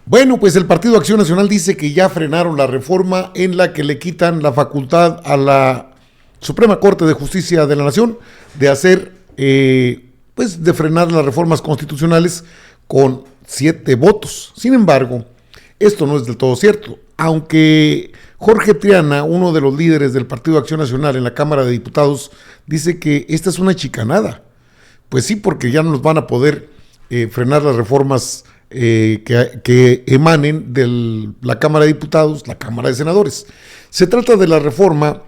Bueno, pues el Partido Acción Nacional dice que ya frenaron la reforma en la que le quitan la facultad a la Suprema Corte de Justicia de la Nación de hacer, pues de frenar las reformas constitucionales con 7 votos. Sin embargo, esto no es del todo cierto, aunque Jorge Triana, uno de los líderes del Partido Acción Nacional en la Cámara de Diputados, dice que esta es una chicanada. Pues sí, porque ya no nos van a poder frenar las reformas que emanen de la Cámara de Diputados, la Cámara de Senadores. Se trata de la reforma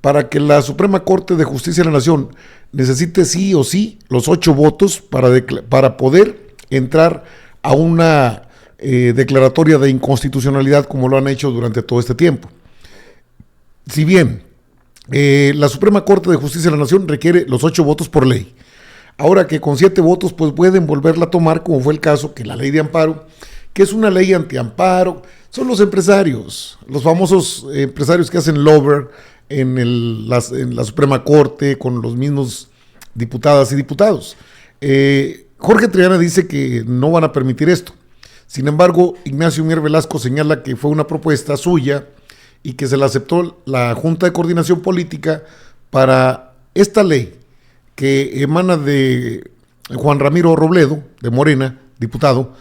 para que la Suprema Corte de Justicia de la Nación necesite sí o sí los 8 votos para poder entrar a una declaratoria de inconstitucionalidad como lo han hecho durante todo este tiempo. Si bien la Suprema Corte de Justicia de la Nación requiere los 8 votos por ley, ahora que con 7 votos pues pueden volverla a tomar, como fue el caso que la ley de amparo, que es una ley antiamparo, son los empresarios, los famosos empresarios que hacen lover en la Suprema Corte con los mismos diputadas y diputados. Jorge Triana dice que no van a permitir esto. Sin embargo, Ignacio Mier Velasco señala que fue una propuesta suya y que se la aceptó la Junta de Coordinación Política para esta ley que emana de Juan Ramiro Robledo, de Morena, diputado,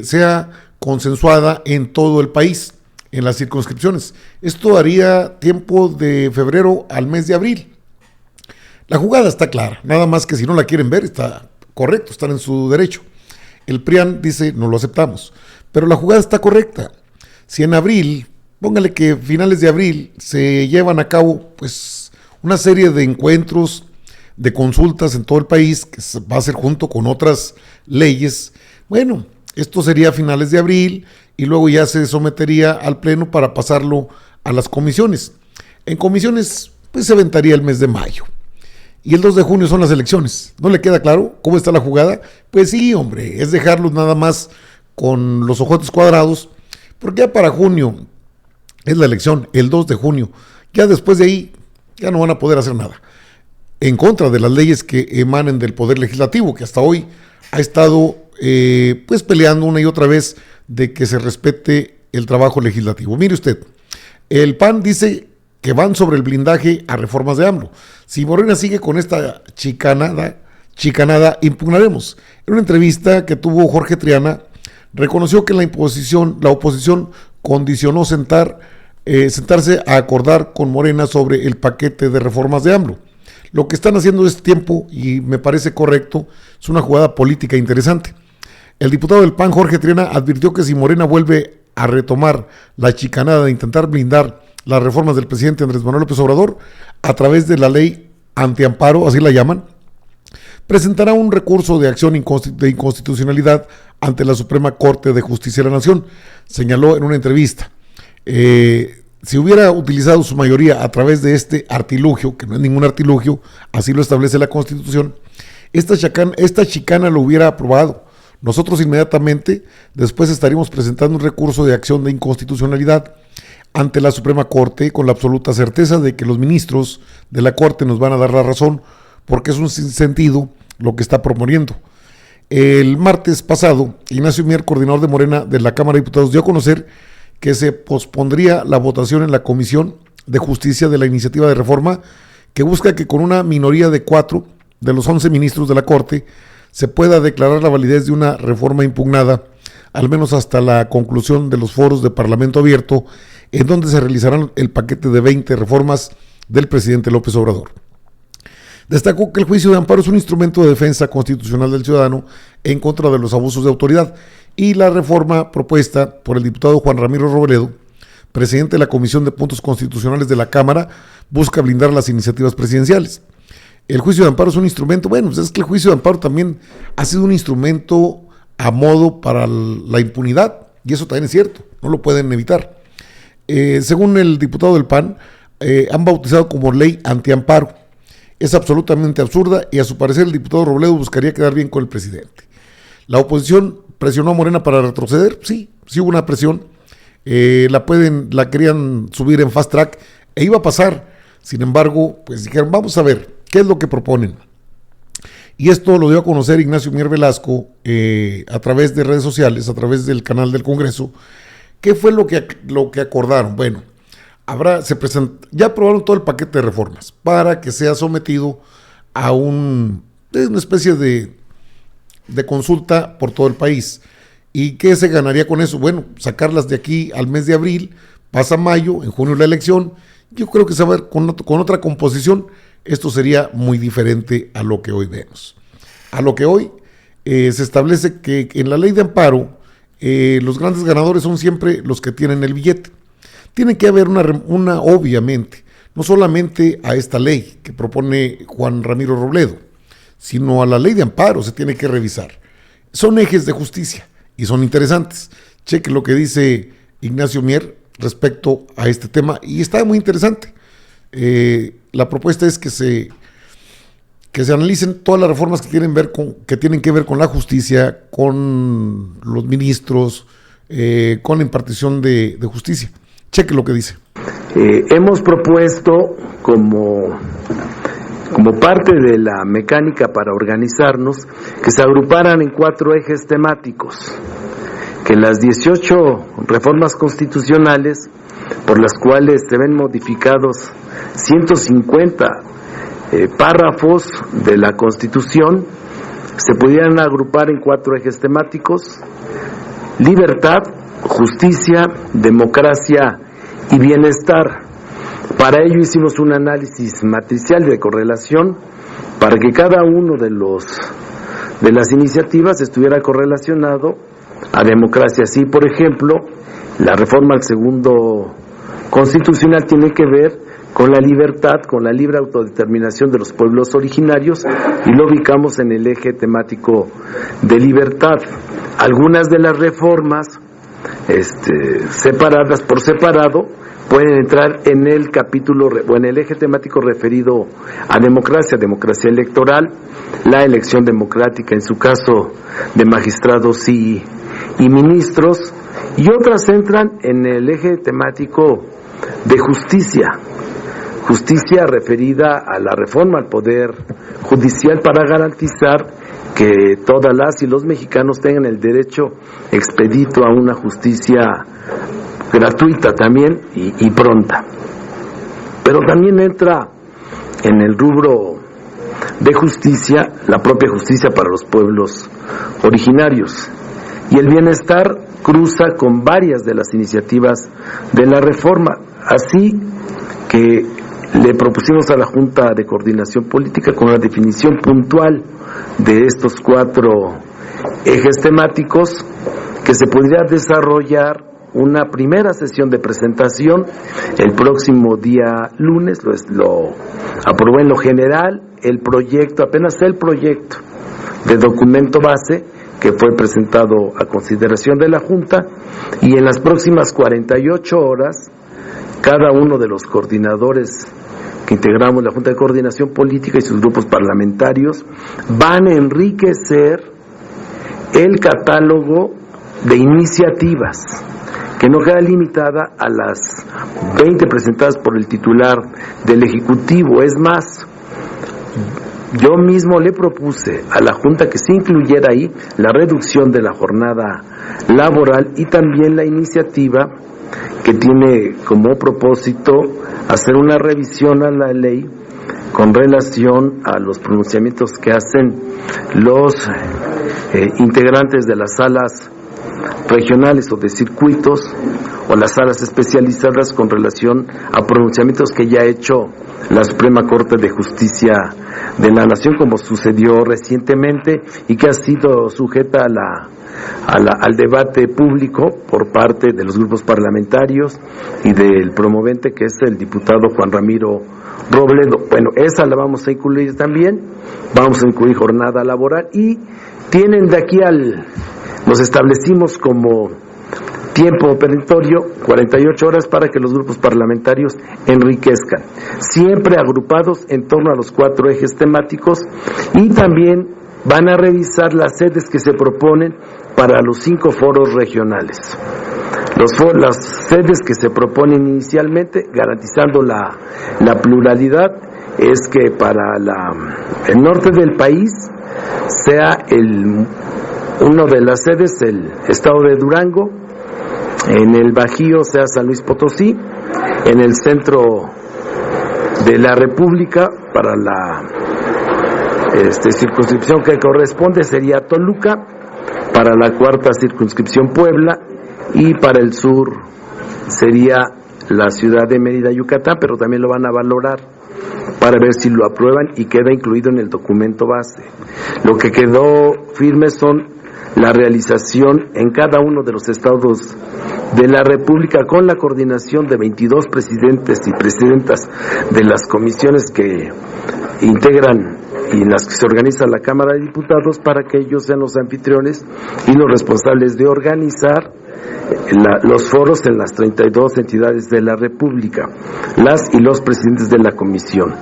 sea consensuada en todo el país, en las circunscripciones. Esto daría tiempo de febrero al mes de abril. La jugada está clara, nada más que si no la quieren ver, está correcto, están en su derecho. El PRIAN dice, no lo aceptamos, pero la jugada está correcta. Si en abril, póngale que finales de abril, se llevan a cabo pues una serie de encuentros, de consultas en todo el país, que se va a hacer junto con otras leyes. Bueno, esto sería a finales de abril y luego ya se sometería al pleno para pasarlo a las comisiones. En comisiones, pues se aventaría el mes de mayo. Y el 2 de junio son las elecciones. ¿No le queda claro cómo está la jugada? Pues sí, hombre, es dejarlos nada más con los ojotes cuadrados, porque ya para junio es la elección, el 2 de junio. Ya después de ahí, ya no van a poder hacer nada en contra de las leyes que emanen del Poder Legislativo, que hasta hoy ha estado pues peleando una y otra vez de que se respete el trabajo legislativo. Mire usted, el PAN dice que van sobre el blindaje a reformas de AMLO. Si Morena sigue con esta chicanada, impugnaremos. En una entrevista que tuvo Jorge Triana, reconoció que la oposición condicionó sentarse a acordar con Morena sobre el paquete de reformas de AMLO. Lo que están haciendo es tiempo, y me parece correcto, es una jugada política interesante. El diputado del PAN, Jorge Triana, advirtió que si Morena vuelve a retomar la chicanada de intentar blindar las reformas del presidente Andrés Manuel López Obrador a través de la ley antiamparo, así la llaman, presentará un recurso de acción de inconstitucionalidad ante la Suprema Corte de Justicia de la Nación, señaló en una entrevista. Si hubiera utilizado su mayoría a través de este artilugio, que no es ningún artilugio, así lo establece la Constitución, esta chicana lo hubiera aprobado. Nosotros inmediatamente después estaríamos presentando un recurso de acción de inconstitucionalidad ante la Suprema Corte con la absoluta certeza de que los ministros de la Corte nos van a dar la razón, porque es un sinsentido lo que está proponiendo. El martes pasado, Ignacio Mier, coordinador de Morena de la Cámara de Diputados, dio a conocer que se pospondría la votación en la Comisión de Justicia de la iniciativa de reforma que busca que con una minoría de 4 de los 11 ministros de la Corte se pueda declarar la validez de una reforma impugnada, al menos hasta la conclusión de los foros de Parlamento Abierto, en donde se realizarán el paquete de 20 reformas del presidente López Obrador. Destacó que el juicio de amparo es un instrumento de defensa constitucional del ciudadano en contra de los abusos de autoridad, y la reforma propuesta por el diputado Juan Ramiro Robledo, presidente de la Comisión de Puntos Constitucionales de la Cámara, busca blindar las iniciativas presidenciales. El juicio de amparo es un instrumento, bueno, pues es que el juicio de amparo también ha sido un instrumento a modo para la impunidad, y eso también es cierto, no lo pueden evitar. Según el diputado del PAN, han bautizado como ley antiamparo. Es absolutamente absurda y a su parecer el diputado Robledo buscaría quedar bien con el presidente. La oposición presionó a Morena para retroceder, sí hubo una presión, la querían subir en fast track e iba a pasar. Sin embargo, pues dijeron, vamos a ver, ¿qué es lo que proponen? Y esto lo dio a conocer Ignacio Mier Velasco a través de redes sociales, a través del canal del Congreso. ¿Qué fue lo que acordaron? Bueno, ya aprobaron todo el paquete de reformas para que sea sometido a una especie de consulta por todo el país. ¿Y qué se ganaría con eso? Bueno, sacarlas de aquí al mes de abril, pasa mayo, en junio la elección. Yo creo que se va a ver con otra composición. Esto sería muy diferente a lo que hoy vemos. A lo que hoy se establece que en la ley de amparo los grandes ganadores son siempre los que tienen el billete. Tiene que haber una obviamente, no solamente a esta ley que propone Juan Ramiro Robledo, sino a la ley de amparo se tiene que revisar. Son ejes de justicia y son interesantes. Cheque lo que dice Ignacio Mier respecto a este tema y está muy interesante. La propuesta es que se analicen todas las reformas que tienen que ver con la justicia, con los ministros, con la impartición de justicia. Cheque lo que dice. Hemos propuesto como parte de la mecánica para organizarnos que se agruparan en 4 ejes temáticos, que las 18 reformas constitucionales por las cuales se ven modificados 150 párrafos de la Constitución se pudieran agrupar en 4 ejes temáticos: libertad, justicia, democracia y bienestar. Para ello hicimos un análisis matricial de correlación para que cada uno de las iniciativas estuviera correlacionado a democracia. Así, por ejemplo, la reforma al segundo constitucional tiene que ver con la libertad, con la libre autodeterminación de los pueblos originarios, y lo ubicamos en el eje temático de libertad. Algunas de las reformas separadas por separado pueden entrar en el capítulo o en el eje temático referido a democracia electoral, la elección democrática, en su caso de magistrados y ministros, y otras entran en el eje temático de justicia referida a la reforma al Poder Judicial para garantizar que todas las y los mexicanos tengan el derecho expedito a una justicia gratuita también y pronta. Pero también entra en el rubro de justicia la propia justicia para los pueblos originarios, y el bienestar cruza con varias de las iniciativas de la reforma, así que le propusimos a la Junta de Coordinación Política con una definición puntual de estos 4 ejes temáticos que se podría desarrollar una primera sesión de presentación el próximo día lunes. Lo aprobó en lo general el proyecto, apenas el proyecto de documento base que fue presentado a consideración de la Junta, y en las próximas 48 horas cada uno de los coordinadores que integramos la Junta de Coordinación Política y sus grupos parlamentarios van a enriquecer el catálogo de iniciativas, que no queda limitada a las 20 presentadas por el titular del Ejecutivo. Es más, yo mismo le propuse a la Junta que se incluyera ahí la reducción de la jornada laboral y también la iniciativa que tiene como propósito hacer una revisión a la ley con relación a los pronunciamientos que hacen los integrantes de las salas regionales o de circuitos o las salas especializadas con relación a pronunciamientos que ya ha hecho la Suprema Corte de Justicia de la Nación, como sucedió recientemente, y que ha sido sujeta al debate público por parte de los grupos parlamentarios y del promovente, que es el diputado Juan Ramiro Robledo. Bueno, esa la vamos a incluir también. Vamos a incluir jornada laboral, y tienen de aquí nos establecimos como tiempo perentorio 48 horas para que los grupos parlamentarios enriquezcan, siempre agrupados en torno a los 4 ejes temáticos, y también van a revisar las sedes que se proponen para los 5 foros regionales. Las sedes que se proponen inicialmente, garantizando la pluralidad, es que para el norte del país sea uno de las sedes el estado de Durango, en el Bajío sea San Luis Potosí, en el centro de la República para la circunscripción que corresponde sería Toluca, para la cuarta circunscripción Puebla, y para el sur sería la ciudad de Mérida, Yucatán, pero también lo van a valorar para ver si lo aprueban y queda incluido en el documento base. Lo que quedó firme son la realización en cada uno de los estados de la República con la coordinación de 22 presidentes y presidentas de las comisiones que integran y en las que se organiza la Cámara de Diputados, para que ellos sean los anfitriones y los responsables de organizar los foros en las 32 entidades de la República, las y los presidentes de la comisión.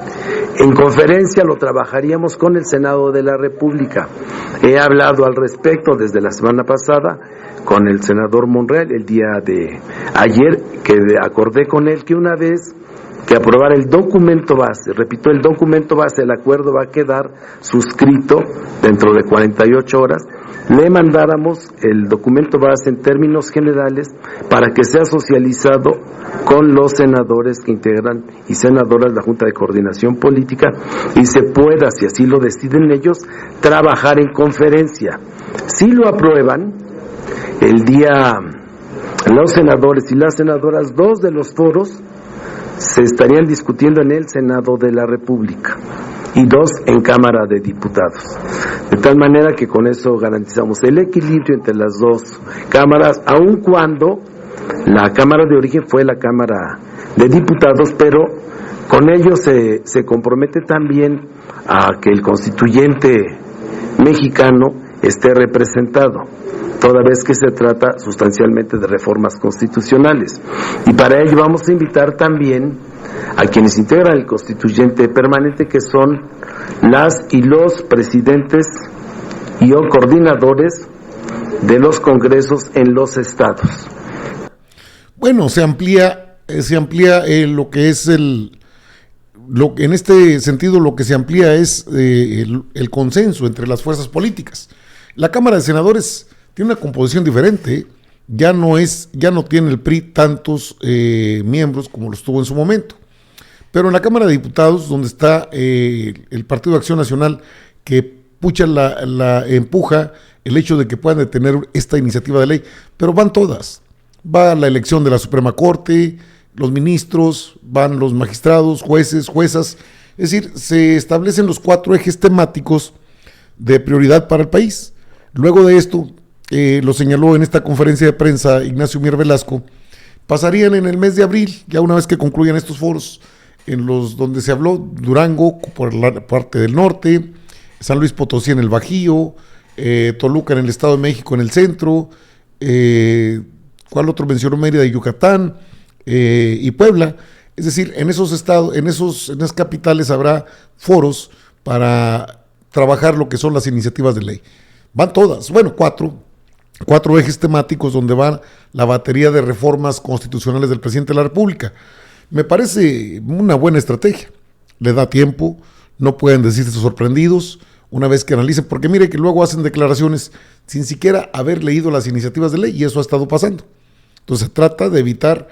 En conferencia lo trabajaríamos con el Senado de la República. He hablado al respecto desde la semana pasada con el senador Monreal el día de ayer, que acordé con él que una vez que aprobara el documento base, repito, el documento base, el acuerdo va a quedar suscrito dentro de 48 horas, le mandáramos el documento base en términos generales para que sea socializado con los senadores que integran y senadoras la Junta de Coordinación Política y se pueda, si así lo deciden ellos, trabajar en conferencia. Si lo aprueban, el día los senadores y las senadoras, 2 de los foros se estarían discutiendo en el Senado de la República y 2 en Cámara de Diputados. De tal manera que con eso garantizamos el equilibrio entre las 2 cámaras, aun cuando la Cámara de origen fue la Cámara de Diputados, pero con ello se compromete también a que el constituyente mexicano esté representado, toda vez que se trata sustancialmente de reformas constitucionales. Y para ello vamos a invitar también a quienes integran el constituyente permanente, que son las y los presidentes y o coordinadores de los congresos en los estados. Bueno, se amplía lo que es en este sentido lo que se amplía es el consenso entre las fuerzas políticas. La Cámara de Senadores tiene una composición diferente, ya no tiene el PRI tantos miembros como los tuvo en su momento. Pero en la Cámara de Diputados, donde está el Partido de Acción Nacional, que empuja el hecho de que puedan detener esta iniciativa de ley, pero van todas. Va la elección de la Suprema Corte, los ministros, van los magistrados, jueces, juezas. Es decir, se establecen los 4 ejes temáticos de prioridad para el país. Luego de esto, lo señaló en esta conferencia de prensa Ignacio Mier Velasco, pasarían en el mes de abril, ya una vez que concluyan estos foros, en los donde se habló Durango por la parte del norte, San Luis Potosí en el Bajío, Toluca en el Estado de México en el centro, ¿cuál otro mencionó? Mérida y Yucatán, y Puebla. Es decir, en esos estados, en esas capitales habrá foros para trabajar lo que son las iniciativas de ley. Van todas, bueno, 4 ejes temáticos donde va la batería de reformas constitucionales del presidente de la República. Me parece una buena estrategia, le da tiempo, no pueden decirse sorprendidos una vez que analicen, porque mire que luego hacen declaraciones sin siquiera haber leído las iniciativas de ley, y eso ha estado pasando. Entonces se trata de evitar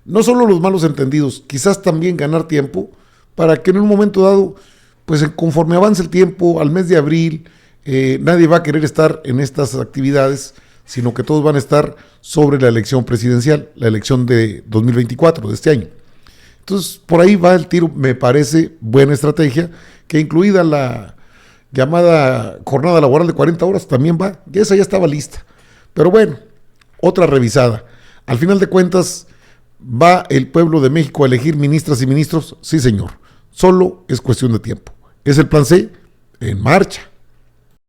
no solo los malos entendidos, quizás también ganar tiempo para que en un momento dado, pues conforme avance el tiempo, al mes de abril, nadie va a querer estar en estas actividades, sino que todos van a estar sobre la elección presidencial, la elección de 2024, de este año. Entonces, por ahí va el tiro, me parece buena estrategia, que incluida la llamada jornada laboral de 40 horas también va, y esa ya estaba lista. Pero bueno, otra revisada. Al final de cuentas, ¿va el pueblo de México a elegir ministras y ministros? Sí, señor. Solo es cuestión de tiempo. ¿Es el plan C? En marcha.